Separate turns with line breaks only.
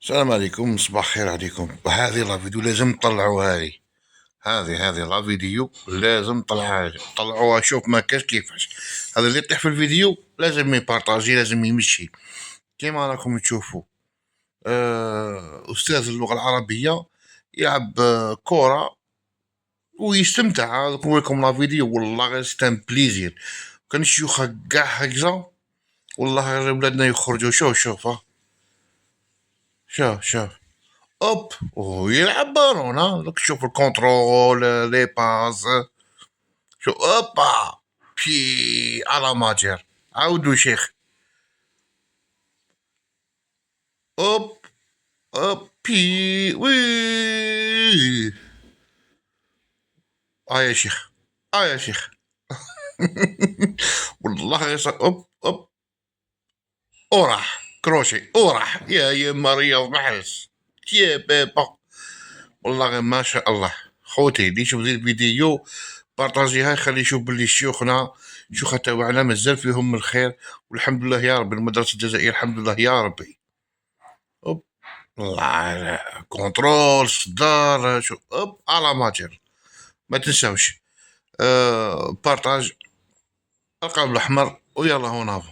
السلام عليكم، صباح خير عليكم. هذه لا فيديو لازم تطلعوها لي. هذه لا فيديو لازم طلعوها. شوف ما كاش كيفاش. هذا اللي يطيح في الفيديو لازم يبارطاجي، لازم يمشي كيما راكم تشوفوا. أستاذ اللغة العربية يلعب كرة ويستمتع. نقول لكم لا فيديو والله غير ستان بليزير. كان نشوف كاع هكذا والله غير ولادنا يخرجوا. شوف شوف اوب ويلعب بالون. لك شوف الكنترول لي باس. شو اوبا بي على ماجر. عاودوا شيخ. اوب اوب بي وي. يا شيخ. يا شيخ. والله اوب اوب. وراح كروشي وراح يا مريض محرس يا بابا. والله غير ما شاء الله. خوتي اللي يشوف ذي الفيديو بارطاجيها، خلي يشوف باللي شيوخنا شيوخ تاوعنا مازال فيهم الخير. والحمد لله يا رب. المدرسة الجزائرية الحمد لله يا ربي. أوب. الله كنترول صدار. شو اوب على ماجر. ما تنساوش بارطاج القلب الاحمر ويلا هون.